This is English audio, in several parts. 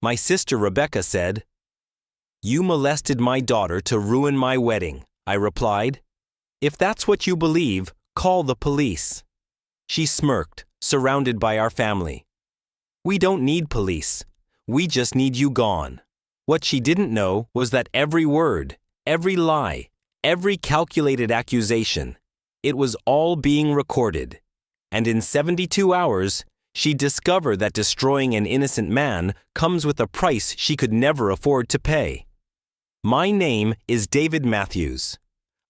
My sister Rebecca said, "You molested my daughter to ruin my wedding," I replied. "If that's what you believe, call the police." She smirked, surrounded by our family. "We don't need police. We just need you gone." What she didn't know was that every word, every lie, every calculated accusation, it was all being recorded. And in 72 hours, she discovered that destroying an innocent man comes with a price she could never afford to pay. My name is David Matthews.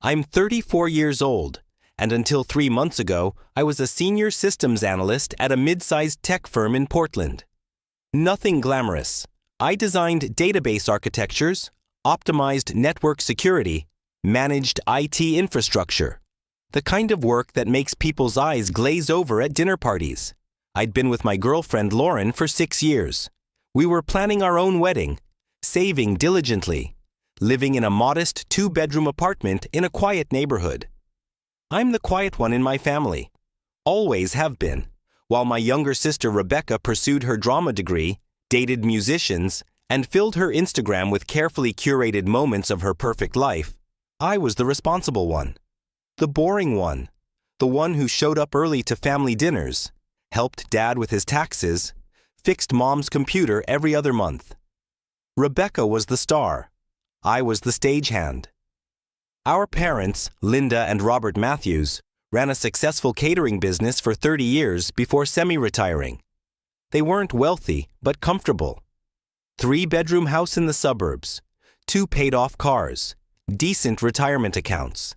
I'm 34 years old, and until 3 months ago, I was a senior systems analyst at a mid-sized tech firm in Portland. Nothing glamorous. I designed database architectures, optimized network security, managed IT infrastructure. The kind of work that makes people's eyes glaze over at dinner parties. I'd been with my girlfriend Lauren for 6 years. We were planning our own wedding, saving diligently, living in a modest 2-bedroom apartment in a quiet neighborhood. I'm the quiet one in my family. Always have been. While my younger sister Rebecca pursued her drama degree, dated musicians, and filled her Instagram with carefully curated moments of her perfect life, I was the responsible one. The boring one. The one who showed up early to family dinners, helped dad with his taxes, fixed mom's computer every other month. Rebecca was the star. I was the stagehand. Our parents, Linda and Robert Matthews, ran a successful catering business for 30 years before semi-retiring. They weren't wealthy, but comfortable. 3-bedroom house in the suburbs, 2 paid-off cars, decent retirement accounts.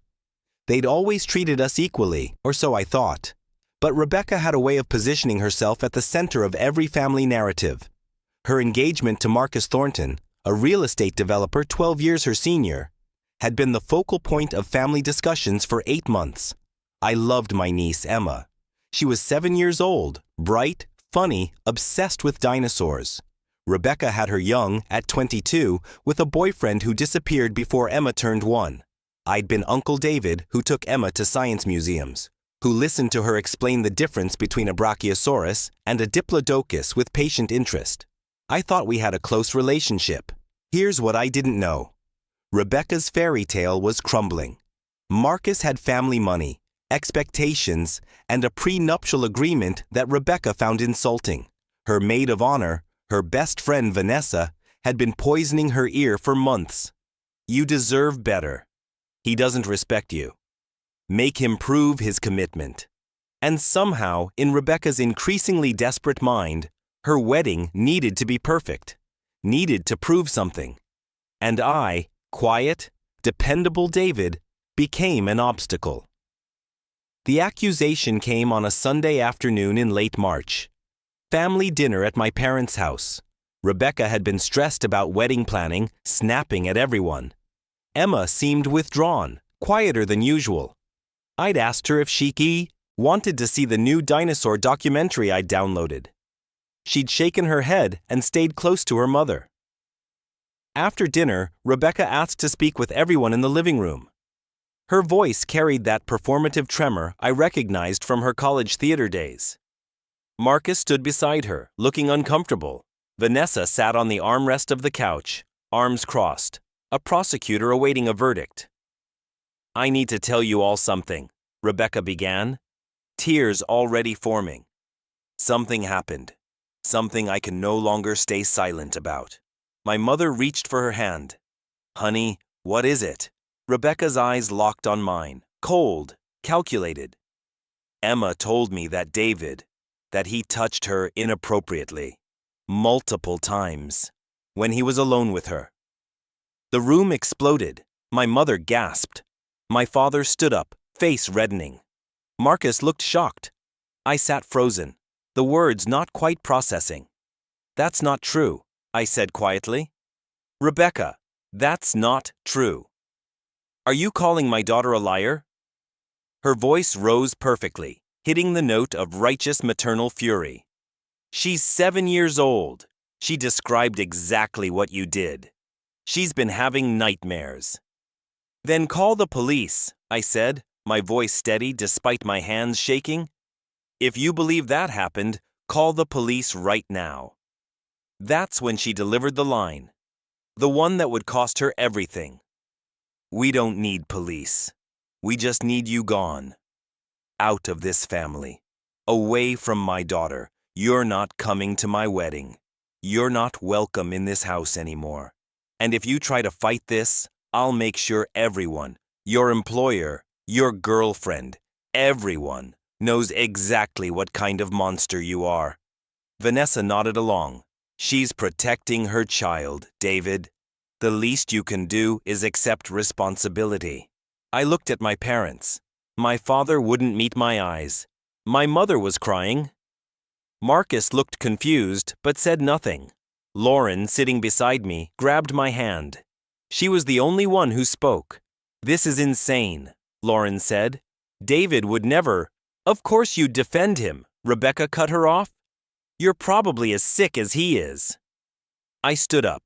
They'd always treated us equally, or so I thought. But Rebecca had a way of positioning herself at the center of every family narrative. Her engagement to Marcus Thornton, a real estate developer 12 years her senior, had been the focal point of family discussions for 8 months. I loved my niece, Emma. She was 7 years old, bright, funny, obsessed with dinosaurs. Rebecca had her young, at 22, with a boyfriend who disappeared before Emma turned 1. I'd been Uncle David, who took Emma to science museums, who listened to her explain the difference between a brachiosaurus and a diplodocus with patient interest. I thought we had a close relationship. Here's what I didn't know. Rebecca's fairy tale was crumbling. Marcus had family money, expectations, and a prenuptial agreement that Rebecca found insulting. Her maid of honor, her best friend Vanessa, had been poisoning her ear for months. "You deserve better. He doesn't respect you. Make him prove his commitment." And somehow, in Rebecca's increasingly desperate mind, her wedding needed to be perfect, needed to prove something. And I, quiet, dependable David, became an obstacle. The accusation came on a Sunday afternoon in late March. Family dinner at my parents' house. Rebecca had been stressed about wedding planning, snapping at everyone. Emma seemed withdrawn, quieter than usual. I'd asked her if she wanted to see the new dinosaur documentary I'd downloaded. She'd shaken her head and stayed close to her mother. After dinner, Rebecca asked to speak with everyone in the living room. Her voice carried that performative tremor I recognized from her college theater days. Marcus stood beside her, looking uncomfortable. Vanessa sat on the armrest of the couch, arms crossed, a prosecutor awaiting a verdict. "I need to tell you all something," Rebecca began, tears already forming. "Something happened. Something I can no longer stay silent about." My mother reached for her hand. "Honey, what is it?" Rebecca's eyes locked on mine, cold, calculated. "Emma told me that that he touched her inappropriately, multiple times, when he was alone with her." The room exploded. My mother gasped. My father stood up, face reddening. Marcus looked shocked. I sat frozen, the words not quite processing. "That's not true," I said quietly. "Rebecca, that's not true. Are you calling my daughter a liar?" Her voice rose perfectly, hitting the note of righteous maternal fury. "She's 7 years old. She described exactly what you did. She's been having nightmares." "Then call the police," I said, my voice steady despite my hands shaking. "If you believe that happened, call the police right now." That's when she delivered the line. The one that would cost her everything. We don't need police. We just need you gone. Out of this family. Away from my daughter. You're not coming to my wedding. You're not welcome in this house anymore. And if you try to fight this, I'll make sure everyone, your employer, your girlfriend, everyone, knows exactly what kind of monster you are. Vanessa nodded along. She's protecting her child, David. The least you can do is accept responsibility. I looked at my parents. My father wouldn't meet my eyes. My mother was crying. Marcus looked confused but said nothing. Lauren, sitting beside me, grabbed my hand. She was the only one who spoke. This is insane, Lauren said. David would never. Of course you'd defend him, Rebecca cut her off. You're probably as sick as he is. I stood up.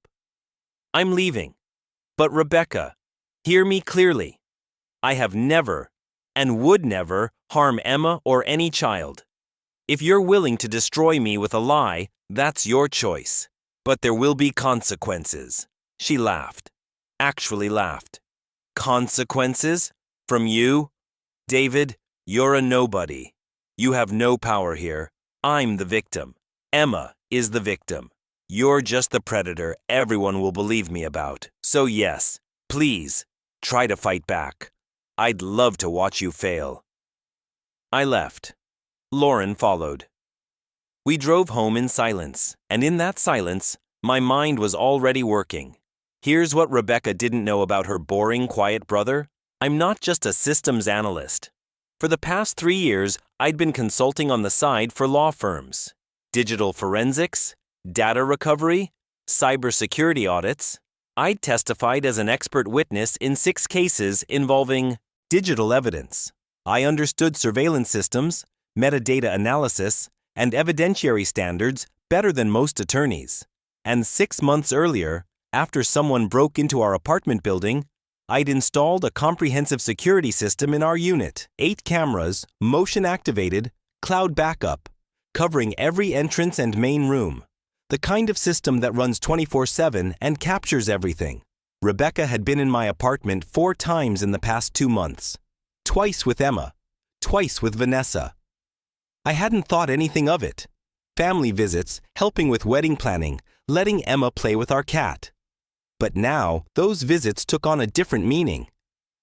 I'm leaving. But Rebecca, hear me clearly. I have never, and would never, harm Emma or any child. If you're willing to destroy me with a lie, that's your choice. But there will be consequences. She laughed. Actually laughed. Consequences? From you? David, you're a nobody. You have no power here. I'm the victim. Emma is the victim. You're just the predator everyone will believe me about. So yes, please, try to fight back. I'd love to watch you fail. I left. Lauren followed. We drove home in silence, and in that silence, my mind was already working. Here's what Rebecca didn't know about her boring, quiet brother. I'm not just a systems analyst. For the past 3 years, I'd been consulting on the side for law firms. Digital forensics, data recovery, cybersecurity audits. I'd testified as an expert witness in 6 cases involving digital evidence. I understood surveillance systems, metadata analysis, and evidentiary standards better than most attorneys. And 6 months earlier, after someone broke into our apartment building, I'd installed a comprehensive security system in our unit. 8 cameras, motion-activated, cloud backup, covering every entrance and main room. The kind of system that runs 24/7 and captures everything. Rebecca had been in my apartment 4 times in the past 2 months. Twice with Emma, twice with Vanessa. I hadn't thought anything of it. Family visits, helping with wedding planning, letting Emma play with our cat. But now, those visits took on a different meaning.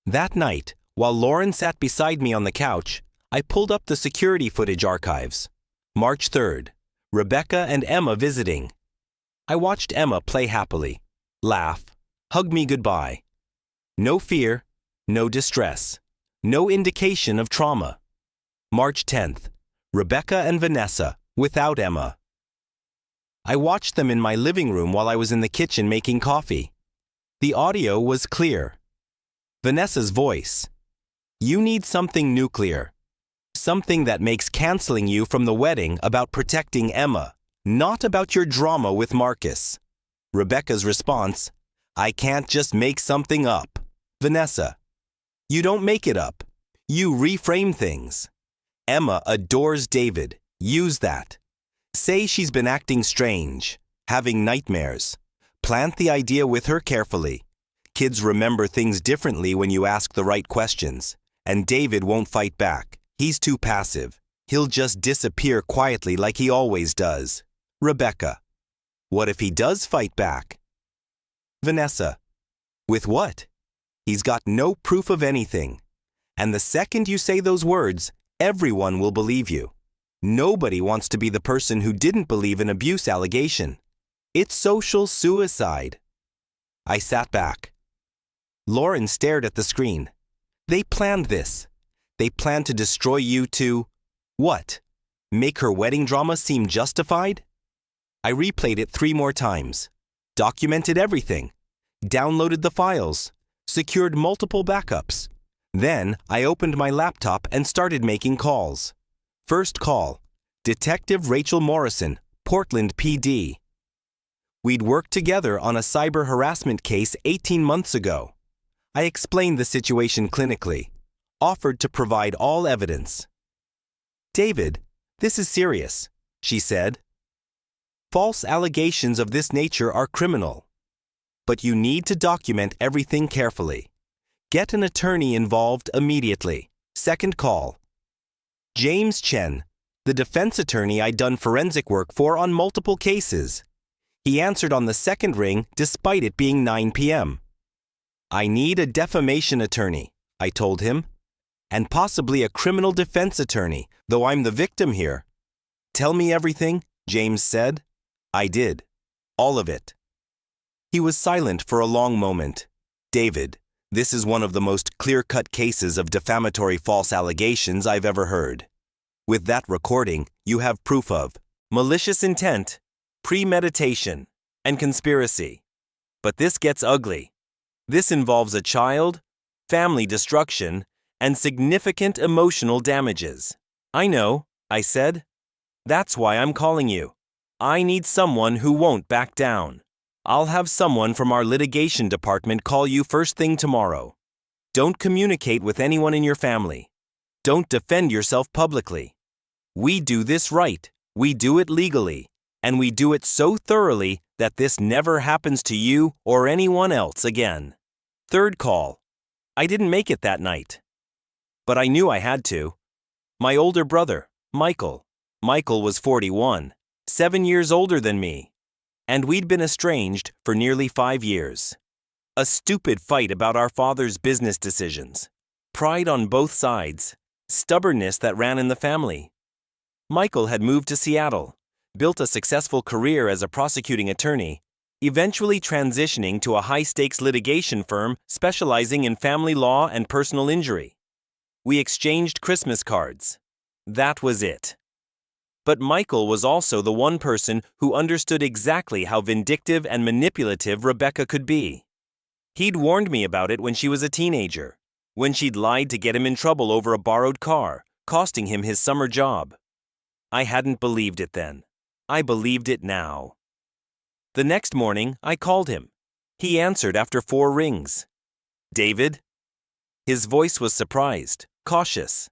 That night, while Lauren sat beside me on the couch, I pulled up the security footage archives. March 3rd, Rebecca and Emma visiting. I watched Emma play happily, laugh, hug me goodbye. No fear, no distress, no indication of trauma. March 10th, Rebecca and Vanessa, without Emma. I watched them in my living room while I was in the kitchen making coffee. The audio was clear. Vanessa's voice. You need something nuclear. Something that makes canceling you from the wedding about protecting Emma, not about your drama with Marcus. Rebecca's response. I can't just make something up. Vanessa. You don't make it up. You reframe things. Emma adores David. Use that. Say she's been acting strange, having nightmares. Plant the idea with her carefully. Kids remember things differently when you ask the right questions. And David won't fight back. He's too passive. He'll just disappear quietly like he always does. Rebecca. What if he does fight back? Vanessa. With what? He's got no proof of anything. And the second you say those words, everyone will believe you. Nobody wants to be the person who didn't believe an abuse allegation. It's social suicide. I sat back. Lauren stared at the screen. They planned this. They planned to destroy you to, what? Make her wedding drama seem justified? I replayed it 3 more times. Documented everything. Downloaded the files. Secured multiple backups. Then I opened my laptop and started making calls. First call, Detective Rachel Morrison, Portland PD. We'd worked together on a cyber harassment case 18 months ago. I explained the situation clinically, offered to provide all evidence. David, this is serious, she said. False allegations of this nature are criminal. But you need to document everything carefully. Get an attorney involved immediately. Second call. James Chen, the defense attorney I'd done forensic work for on multiple cases. He answered on the second ring despite it being 9 p.m. I need a defamation attorney, I told him, and possibly a criminal defense attorney, though I'm the victim here. Tell me everything, James said. I did. All of it. He was silent for a long moment. David, this is one of the most clear-cut cases of defamatory false allegations I've ever heard. With that recording, you have proof of malicious intent, premeditation, and conspiracy. But this gets ugly. This involves a child, family destruction, and significant emotional damages. I know, I said. That's why I'm calling you. I need someone who won't back down. I'll have someone from our litigation department call you first thing tomorrow. Don't communicate with anyone in your family. Don't defend yourself publicly. We do this right. We do it legally. And we do it so thoroughly that this never happens to you or anyone else again. Third call. I didn't make it that night. But I knew I had to. My older brother, Michael. Michael was 41, 7 years older than me. And we'd been estranged for nearly 5 years. A stupid fight about our father's business decisions. Pride on both sides. Stubbornness that ran in the family. Michael had moved to Seattle, built a successful career as a prosecuting attorney, eventually transitioning to a high-stakes litigation firm specializing in family law and personal injury. We exchanged Christmas cards. That was it. But Michael was also the one person who understood exactly how vindictive and manipulative Rebecca could be. He'd warned me about it when she was a teenager, when she'd lied to get him in trouble over a borrowed car, costing him his summer job. I hadn't believed it then. I believed it now. The next morning, I called him. He answered after 4 rings. David? His voice was surprised, cautious.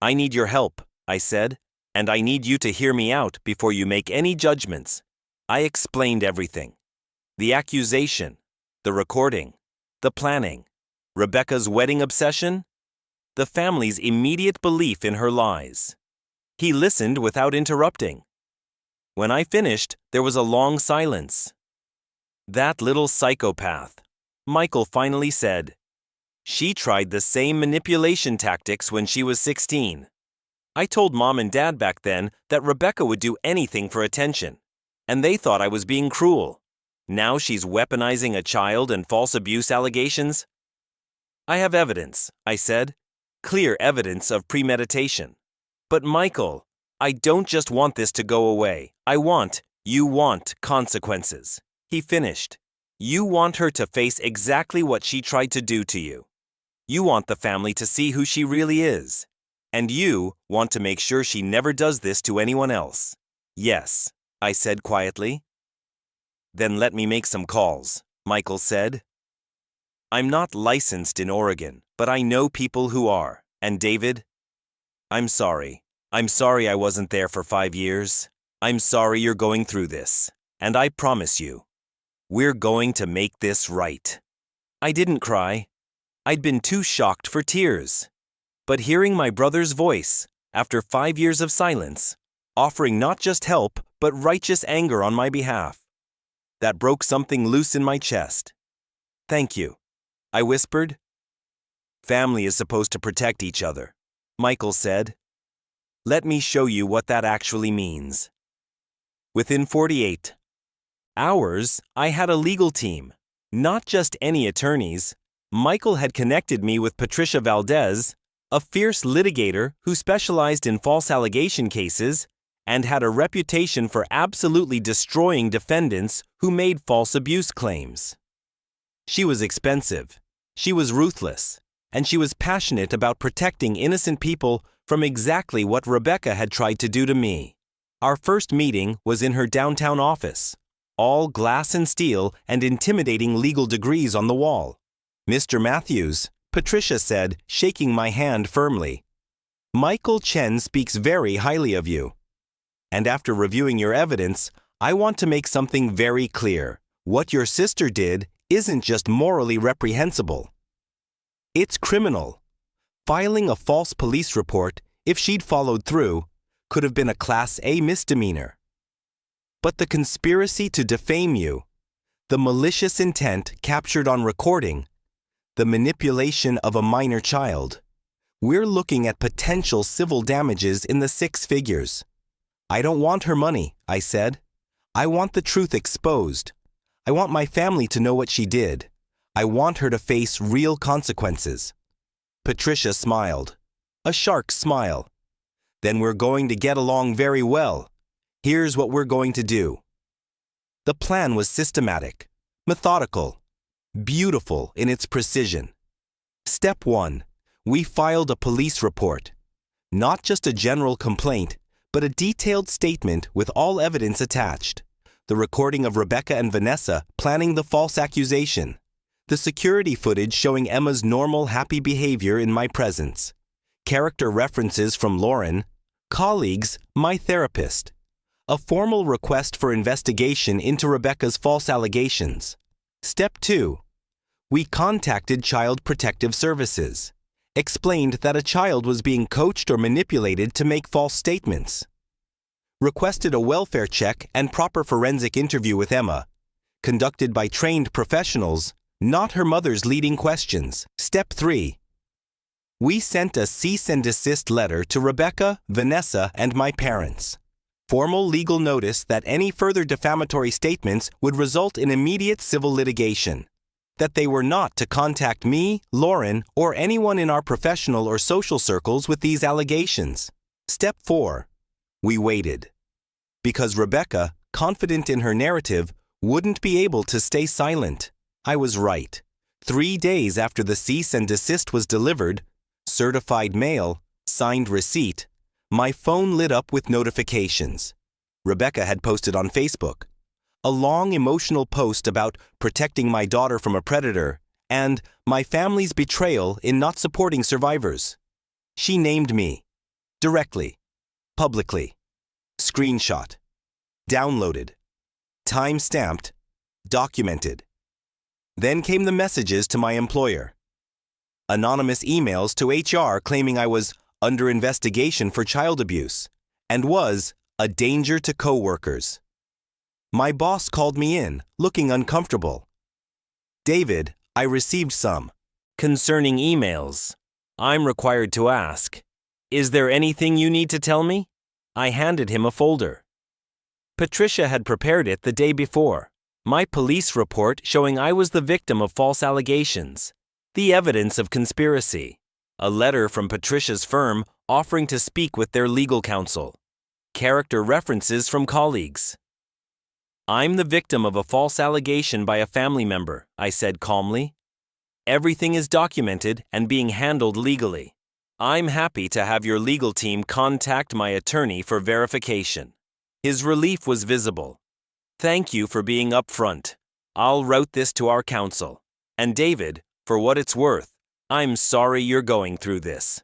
I need your help, I said, and I need you to hear me out before you make any judgments. I explained everything. The accusation, the recording, the planning, Rebecca's wedding obsession, the family's immediate belief in her lies. He listened without interrupting. When I finished, there was a long silence. That little psychopath, Michael finally said. She tried the same manipulation tactics when she was 16. I told Mom and Dad back then that Rebecca would do anything for attention, and they thought I was being cruel. Now she's weaponizing a child and false abuse allegations. I have evidence, I said, clear evidence of premeditation. But Michael, I don't just want this to go away. You want consequences. He finished. You want her to face exactly what she tried to do to you. You want the family to see who she really is. And you want to make sure she never does this to anyone else. Yes, I said quietly. Then let me make some calls, Michael said. I'm not licensed in Oregon, but I know people who are. And David? I'm sorry. I'm sorry I wasn't there for 5 years. I'm sorry you're going through this. And I promise you, we're going to make this right. I didn't cry. I'd been too shocked for tears. But hearing my brother's voice, after 5 years of silence, offering not just help, but righteous anger on my behalf, that broke something loose in my chest. Thank you, I whispered. Family is supposed to protect each other, Michael said. Let me show you what that actually means. Within 48 hours, I had a legal team, not just any attorneys. Michael had connected me with Patricia Valdez, a fierce litigator who specialized in false allegation cases and had a reputation for absolutely destroying defendants who made false abuse claims. She was expensive, she was ruthless, and she was passionate about protecting innocent people from exactly what Rebecca had tried to do to me. Our first meeting was in her downtown office, all glass and steel and intimidating legal degrees on the wall. Mr. Matthews, Patricia said, shaking my hand firmly, Michael Chen speaks very highly of you. And after reviewing your evidence, I want to make something very clear. What your sister did isn't just morally reprehensible. It's criminal. Filing a false police report, if she'd followed through, could have been a Class A misdemeanor. But the conspiracy to defame you, the malicious intent captured on recording, the manipulation of a minor child, we're looking at potential civil damages in the 6 figures. I don't want her money, I said. I want the truth exposed. I want my family to know what she did. I want her to face real consequences. Patricia smiled. A shark smile. Then we're going to get along very well. Here's what we're going to do. The plan was systematic, methodical, beautiful in its precision. Step 1. We filed a police report. Not just a general complaint, but a detailed statement with all evidence attached. The recording of Rebecca and Vanessa planning the false accusation. The security footage showing Emma's normal, happy behavior in my presence. Character references from Lauren. Colleagues, my therapist. A formal request for investigation into Rebecca's false allegations. Step 2. We contacted Child Protective Services. Explained that a child was being coached or manipulated to make false statements. Requested a welfare check and proper forensic interview with Emma, conducted by trained professionals, not her mother's leading questions. Step 3. We sent a cease and desist letter to Rebecca, Vanessa, and my parents. Formal legal notice that any further defamatory statements would result in immediate civil litigation. That they were not to contact me, Lauren, or anyone in our professional or social circles with these allegations. Step 4. We waited. Because Rebecca, confident in her narrative, wouldn't be able to stay silent. I was right. 3 days after the cease and desist was delivered, certified mail, signed receipt, my phone lit up with notifications. Rebecca had posted on Facebook a long emotional post about protecting my daughter from a predator and my family's betrayal in not supporting survivors. She named me. Directly. Publicly. Screenshot. Downloaded. Time-stamped. Documented. Then came the messages to my employer. Anonymous emails to HR claiming I was under investigation for child abuse and was a danger to coworkers. My boss called me in, looking uncomfortable. David, I received some concerning emails. I'm required to ask, is there anything you need to tell me? I handed him a folder. Patricia had prepared it the day before. My police report showing I was the victim of false allegations. The evidence of conspiracy. A letter from Patricia's firm offering to speak with their legal counsel. Character references from colleagues. I'm the victim of a false allegation by a family member, I said calmly. Everything is documented and being handled legally. I'm happy to have your legal team contact my attorney for verification. His relief was visible. Thank you for being upfront. I'll route this to our counsel. And David, for what it's worth, I'm sorry you're going through this.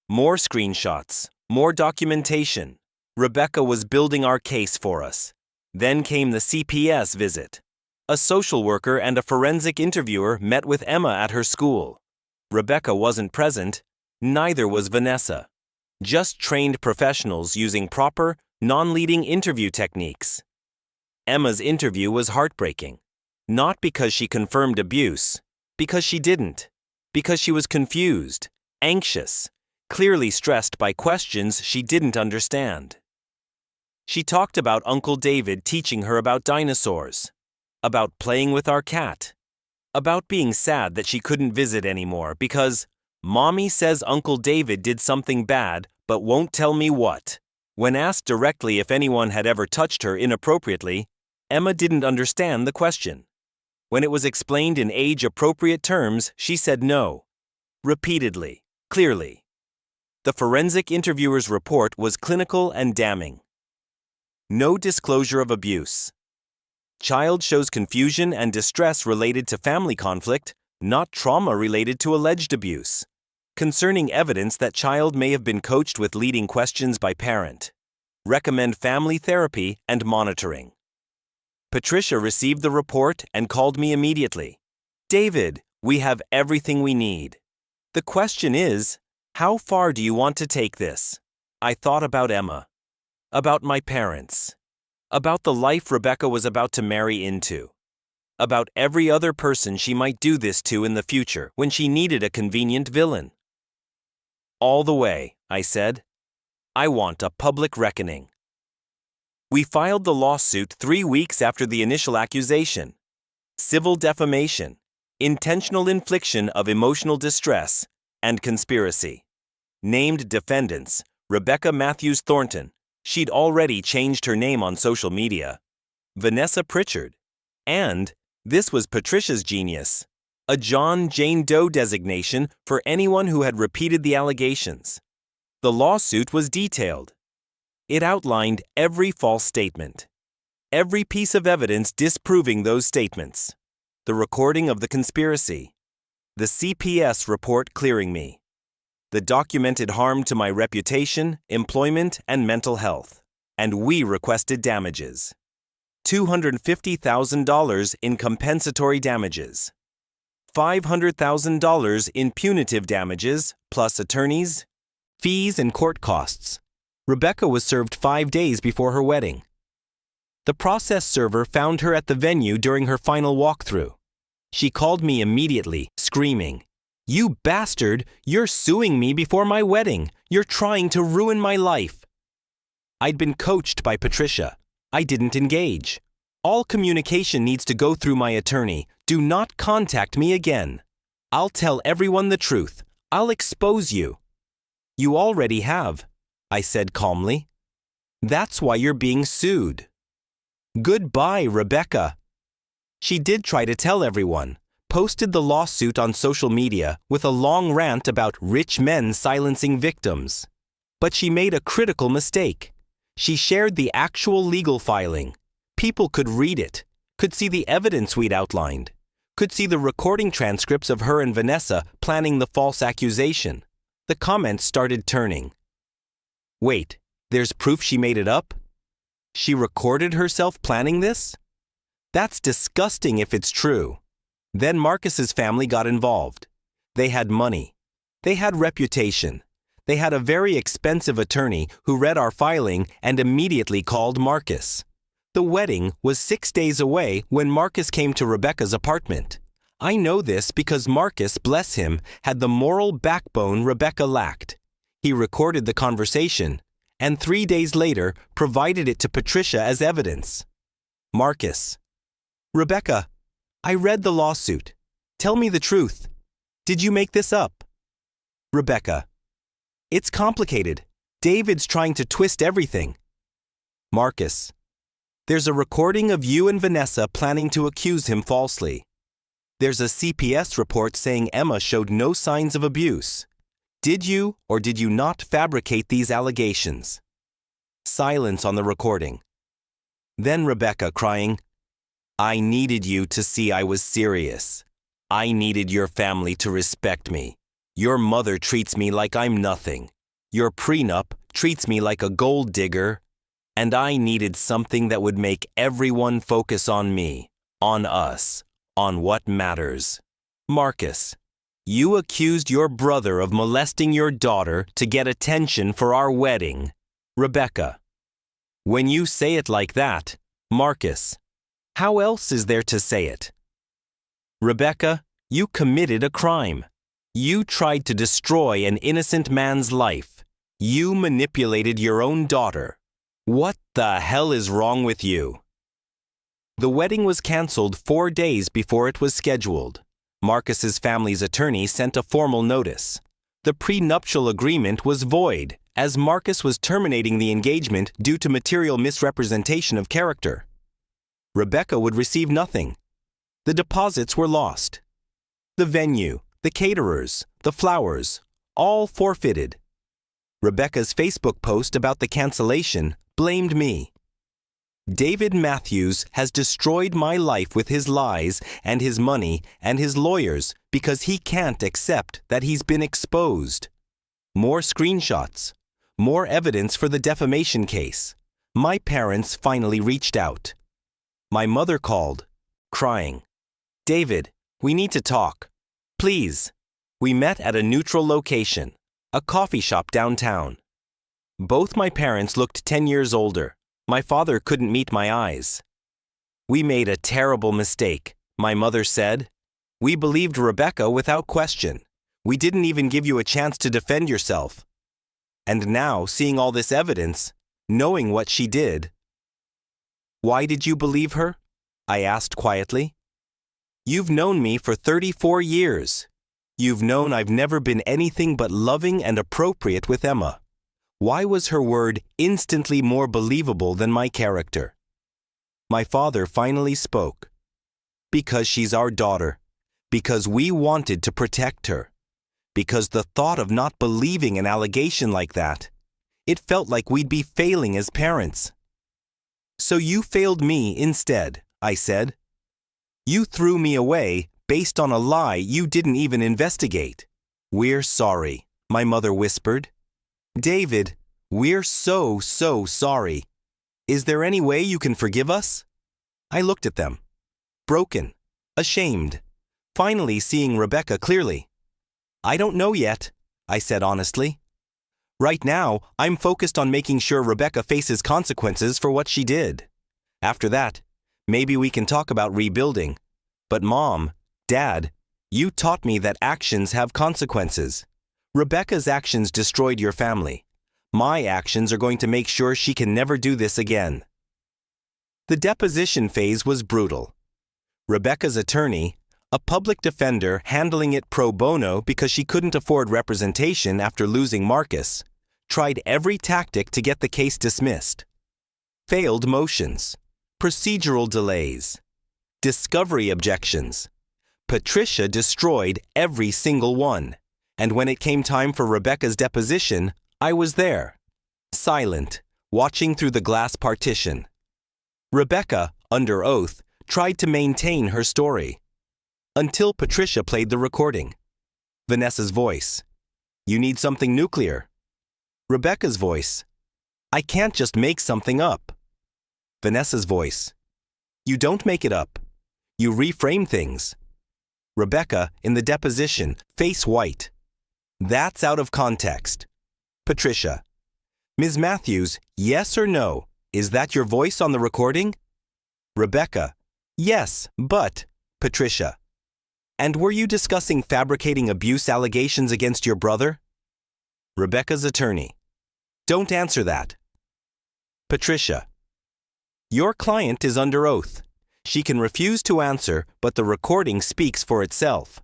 More screenshots, more documentation. Rebecca was building our case for us. Then came the CPS visit. A social worker and a forensic interviewer met with Emma at her school. Rebecca wasn't present, neither was Vanessa. Just trained professionals using proper, non-leading interview techniques. Emma's interview was heartbreaking. Not because she confirmed abuse, because she didn't. Because she was confused, anxious, clearly stressed by questions she didn't understand. She talked about Uncle David teaching her about dinosaurs, about playing with our cat, about being sad that she couldn't visit anymore because Mommy says Uncle David did something bad but won't tell me what. When asked directly if anyone had ever touched her inappropriately, Emma didn't understand the question. When it was explained in age-appropriate terms, she said no. Repeatedly, clearly. The forensic interviewer's report was clinical and damning. No disclosure of abuse. Child shows confusion and distress related to family conflict, not trauma related to alleged abuse. Concerning evidence that child may have been coached with leading questions by parent. Recommend family therapy and monitoring. Patricia received the report and called me immediately. David, we have everything we need. The question is, how far do you want to take this? I thought about Emma, about my parents, about the life Rebecca was about to marry into, about every other person she might do this to in the future when she needed a convenient villain. All the way, I said. I want a public reckoning. We filed the lawsuit 3 weeks after the initial accusation. Civil defamation, intentional infliction of emotional distress, and conspiracy. Named defendants, Rebecca Matthews Thornton. She'd already changed her name on social media. Vanessa Pritchard. And, this was Patricia's genius, a John Jane Doe designation for anyone who had repeated the allegations. The lawsuit was detailed. It outlined every false statement, every piece of evidence disproving those statements, the recording of the conspiracy, the CPS report clearing me, the documented harm to my reputation, employment, and mental health, and we requested damages. $250,000 in compensatory damages, $500,000 in punitive damages, plus attorneys, fees, and court costs. Rebecca was served 5 days before her wedding. The process server found her at the venue during her final walkthrough. She called me immediately, screaming, "You bastard! You're suing me before my wedding! You're trying to ruin my life!" I'd been coached by Patricia. I didn't engage. All communication needs to go through my attorney. Do not contact me again. I'll tell everyone the truth. I'll expose you. You already have, I said calmly. That's why you're being sued. Goodbye, Rebecca. She did try to tell everyone, posted the lawsuit on social media with a long rant about rich men silencing victims. But she made a critical mistake. She shared the actual legal filing. People could read it, could see the evidence we'd outlined, could see the recording transcripts of her and Vanessa planning the false accusation. The comments started turning. Wait, there's proof she made it up? She recorded herself planning this? That's disgusting if it's true. Then Marcus's family got involved. They had money. They had reputation. They had a very expensive attorney who read our filing and immediately called Marcus. The wedding was 6 days away when Marcus came to Rebecca's apartment. I know this because Marcus, bless him, had the moral backbone Rebecca lacked. He recorded the conversation and 3 days later provided it to Patricia as evidence. Marcus: Rebecca, I read the lawsuit. Tell me the truth. Did you make this up? Rebecca: It's complicated. David's trying to twist everything. Marcus: There's a recording of you and Vanessa planning to accuse him falsely. There's a CPS report saying Emma showed no signs of abuse. Did you or did you not fabricate these allegations? Silence on the recording. Then Rebecca crying, I needed you to see I was serious. I needed your family to respect me. Your mother treats me like I'm nothing. Your prenup treats me like a gold digger. And I needed something that would make everyone focus on me, on us, on what matters. Marcus, you accused your brother of molesting your daughter to get attention for our wedding. Rebecca, when you say it like that, Marcus, how else is there to say it? Rebecca, you committed a crime. You tried to destroy an innocent man's life. You manipulated your own daughter. What the hell is wrong with you? The wedding was canceled 4 days before it was scheduled. Marcus's family's attorney sent a formal notice. The prenuptial agreement was void, as Marcus was terminating the engagement due to material misrepresentation of character. Rebecca would receive nothing. The deposits were lost. The venue, the caterers, the flowers, all forfeited. Rebecca's Facebook post about the cancellation blamed me. David Matthews has destroyed my life with his lies and his money and his lawyers because he can't accept that he's been exposed. More screenshots. More evidence for the defamation case. My parents finally reached out. My mother called, crying. David, we need to talk. Please. We met at a neutral location, a coffee shop downtown. Both my parents looked 10 years older. My father couldn't meet my eyes. We made a terrible mistake, my mother said. We believed Rebecca without question. We didn't even give you a chance to defend yourself. And now, seeing all this evidence, knowing what she did. Why did you believe her? I asked quietly. You've known me for 34 years. You've known I've never been anything but loving and appropriate with Emma. Why was her word instantly more believable than my character? My father finally spoke. Because she's our daughter. Because we wanted to protect her. Because the thought of not believing an allegation like that, it felt like we'd be failing as parents. So you failed me instead, I said. You threw me away based on a lie you didn't even investigate. We're sorry, my mother whispered. David, we're so sorry. Is there any way you can forgive us? I looked at them, broken, ashamed, finally seeing Rebecca clearly. I don't know yet, I said honestly. Right now, I'm focused on making sure Rebecca faces consequences for what she did. After that, maybe we can talk about rebuilding. But Mom, Dad, you taught me that actions have consequences. Rebecca's actions destroyed your family. My actions are going to make sure she can never do this again. The deposition phase was brutal. Rebecca's attorney, a public defender handling it pro bono because she couldn't afford representation after losing Marcus, tried every tactic to get the case dismissed. Failed motions, procedural delays, discovery objections. Patricia destroyed every single one, and when it came time for Rebecca's deposition, I was there, silent, watching through the glass partition. Rebecca, under oath, tried to maintain her story. Until Patricia played the recording. Vanessa's voice. You need something nuclear. Rebecca's voice. I can't just make something up. Vanessa's voice. You don't make it up. You reframe things. Rebecca, in the deposition, face white. That's out of context. Patricia. Ms. Matthews, yes or no? Is that your voice on the recording? Rebecca. Yes, but. Patricia. And were you discussing fabricating abuse allegations against your brother? Rebecca's attorney. Don't answer that. Patricia. Your client is under oath. She can refuse to answer, but the recording speaks for itself.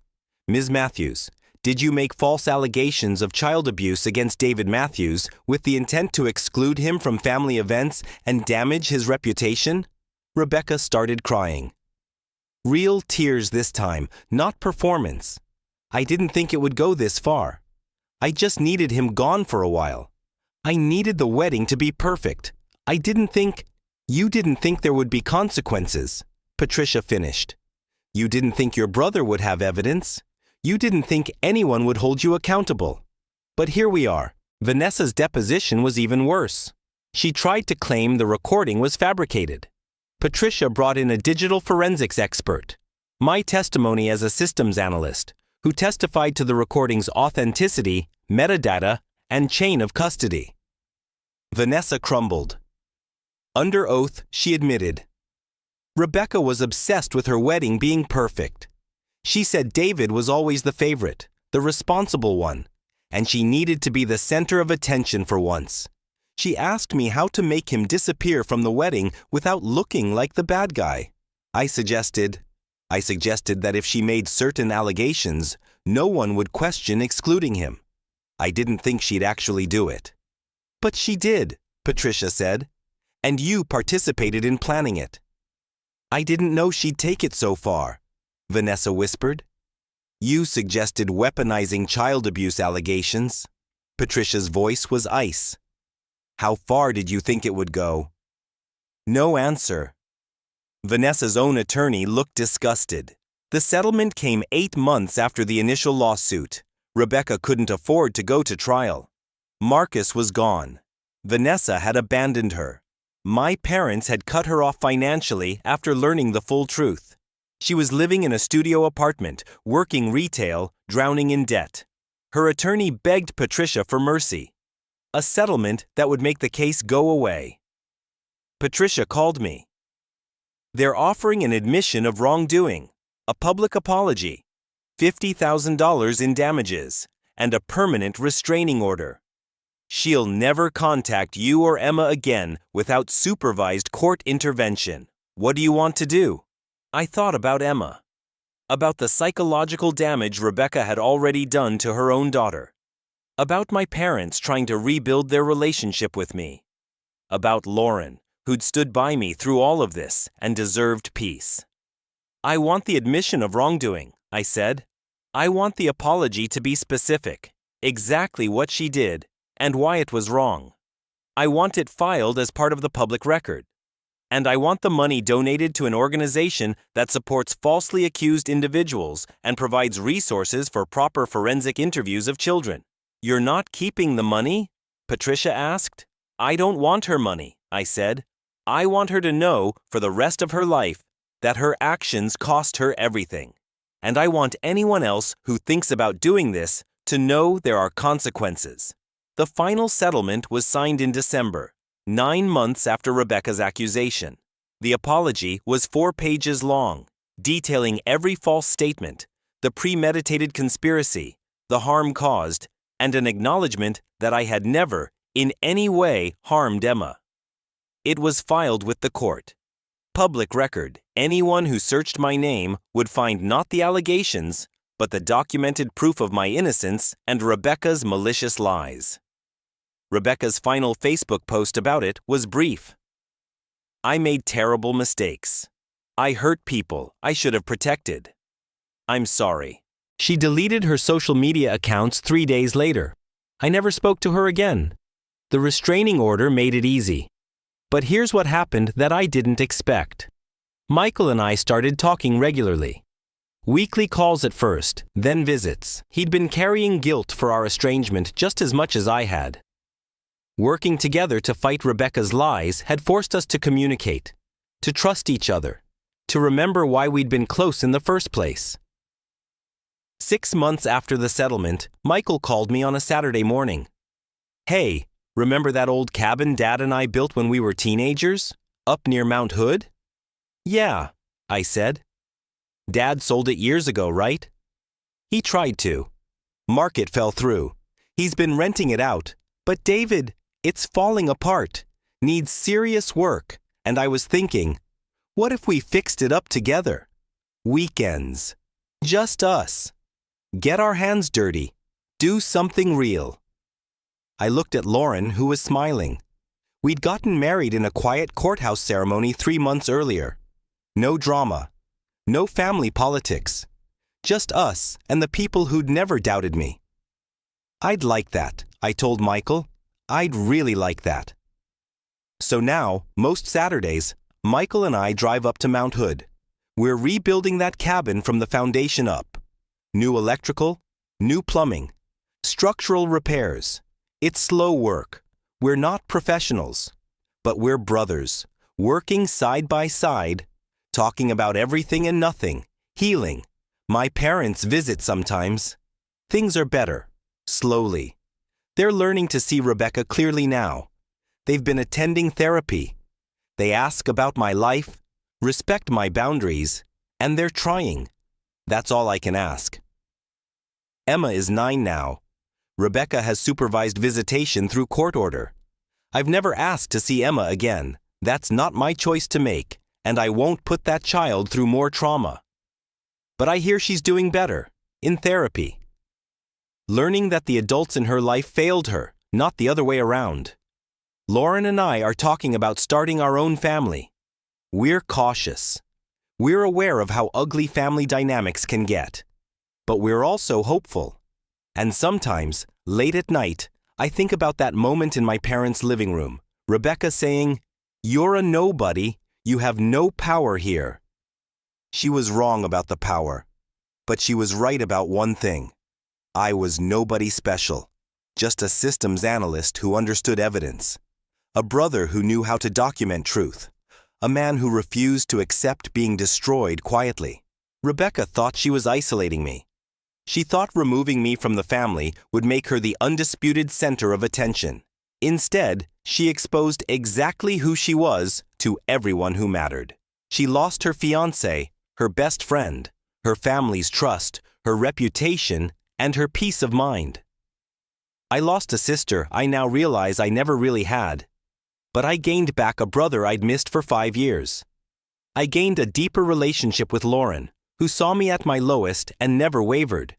Ms. Matthews, did you make false allegations of child abuse against David Matthews with the intent to exclude him from family events and damage his reputation? Rebecca started crying. Real tears this time, not performance. I didn't think it would go this far. I just needed him gone for a while. I needed the wedding to be perfect. I didn't think... You didn't think there would be consequences, Patricia finished. You didn't think your brother would have evidence. You didn't think anyone would hold you accountable. But here we are. Vanessa's deposition was even worse. She tried to claim the recording was fabricated. Patricia brought in a digital forensics expert, my testimony as a systems analyst, who testified to the recording's authenticity, metadata, and chain of custody. Vanessa crumbled. Under oath, she admitted. Rebecca was obsessed with her wedding being perfect. She said David was always the favorite, the responsible one, and she needed to be the center of attention for once. She asked me how to make him disappear from the wedding without looking like the bad guy. I suggested that if she made certain allegations, no one would question excluding him. I didn't think she'd actually do it. But she did, Patricia said, and you participated in planning it. I didn't know she'd take it so far, Vanessa whispered. You suggested weaponizing child abuse allegations. Patricia's voice was ice. How far did you think it would go? No answer. Vanessa's own attorney looked disgusted. The settlement came 8 months after the initial lawsuit. Rebecca couldn't afford to go to trial. Marcus was gone. Vanessa had abandoned her. My parents had cut her off financially after learning the full truth. She was living in a studio apartment, working retail, drowning in debt. Her attorney begged Patricia for mercy, a settlement that would make the case go away. Patricia called me. They're offering an admission of wrongdoing, a public apology, $50,000 in damages, and a permanent restraining order. She'll never contact you or Emma again without supervised court intervention. What do you want to do? I thought about Emma, about the psychological damage Rebecca had already done to her own daughter, about my parents trying to rebuild their relationship with me, about Lauren, who'd stood by me through all of this and deserved peace. I want the admission of wrongdoing, I said. I want the apology to be specific, exactly what she did, and why it was wrong. I want it filed as part of the public record. And I want the money donated to an organization that supports falsely accused individuals and provides resources for proper forensic interviews of children. You're not keeping the money? Patricia asked. I don't want her money, I said. I want her to know, for the rest of her life, that her actions cost her everything. And I want anyone else who thinks about doing this to know there are consequences. The final settlement was signed in December, 9 months after Rebecca's accusation. The apology was 4 pages long, detailing every false statement, the premeditated conspiracy, the harm caused, and an acknowledgement that I had never, in any way, harmed Emma. It was filed with the court. Public record. Anyone who searched my name would find not the allegations, but the documented proof of my innocence and Rebecca's malicious lies. Rebecca's final Facebook post about it was brief. I made terrible mistakes. I hurt people I should have protected. I'm sorry. She deleted her social media accounts 3 days later. I never spoke to her again. The restraining order made it easy. But here's what happened that I didn't expect. Michael and I started talking regularly. Weekly calls at first, then visits. He'd been carrying guilt for our estrangement just as much as I had. Working together to fight Rebecca's lies had forced us to communicate, to trust each other, to remember why we'd been close in the first place. 6 months after the settlement, Michael called me on a Saturday morning. Hey, remember that old cabin Dad and I built when we were teenagers? Up near Mount Hood? Yeah, I said. Dad sold it years ago, right? He tried to. Market fell through. He's been renting it out. But David, it's falling apart. Needs serious work. And I was thinking, what if we fixed it up together? Weekends. Just us. Get our hands dirty. Do something real. I looked at Lauren, who was smiling. We'd gotten married in a quiet courthouse ceremony 3 months earlier. No drama. No family politics. Just us and the people who'd never doubted me. I'd like that, I told Michael. I'd really like that. So now, most Saturdays, Michael and I drive up to Mount Hood. We're rebuilding that cabin from the foundation up. New electrical, new plumbing, structural repairs. It's slow work. We're not professionals, but we're brothers, working side by side, talking about everything and nothing, healing. My parents visit sometimes. Things are better, slowly. They're learning to see Rebecca clearly now. They've been attending therapy. They ask about my life, respect my boundaries, and they're trying. That's all I can ask. Emma is 9 now. Rebecca has supervised visitation through court order. I've never asked to see Emma again. That's not my choice to make, and I won't put that child through more trauma. But I hear she's doing better, in therapy. Learning that the adults in her life failed her, not the other way around. Lauren and I are talking about starting our own family. We're cautious. We're aware of how ugly family dynamics can get. But we're also hopeful. And sometimes, late at night, I think about that moment in my parents' living room, Rebecca saying, "You're a nobody, you have no power here." She was wrong about the power, but she was right about one thing. I was nobody special, just a systems analyst who understood evidence. A brother who knew how to document truth. A man who refused to accept being destroyed quietly. Rebecca thought she was isolating me. She thought removing me from the family would make her the undisputed center of attention. Instead, she exposed exactly who she was to everyone who mattered. She lost her fiancé, her best friend, her family's trust, her reputation, and her peace of mind. I lost a sister I now realize I never really had. But I gained back a brother I'd missed for 5 years. I gained a deeper relationship with Lauren, who saw me at my lowest and never wavered.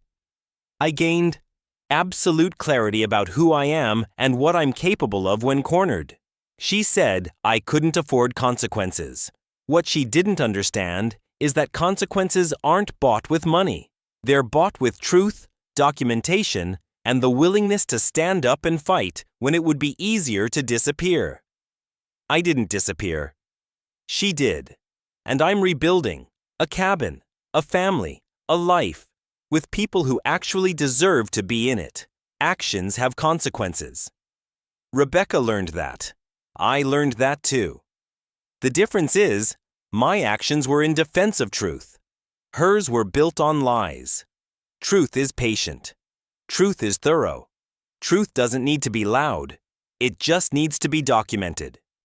I gained absolute clarity about who I am and what I'm capable of when cornered. She said I couldn't afford consequences. What she didn't understand is that consequences aren't bought with money. They're bought with truth, documentation, and the willingness to stand up and fight when it would be easier to disappear. I didn't disappear. She did. And I'm rebuilding a cabin, a family, a life, with people who actually deserve to be in it. Actions have consequences. Rebecca learned that. I learned that too. The difference is, my actions were in defense of truth. Hers were built on lies. Truth is patient. Truth is thorough. Truth doesn't need to be loud. It just needs to be documented.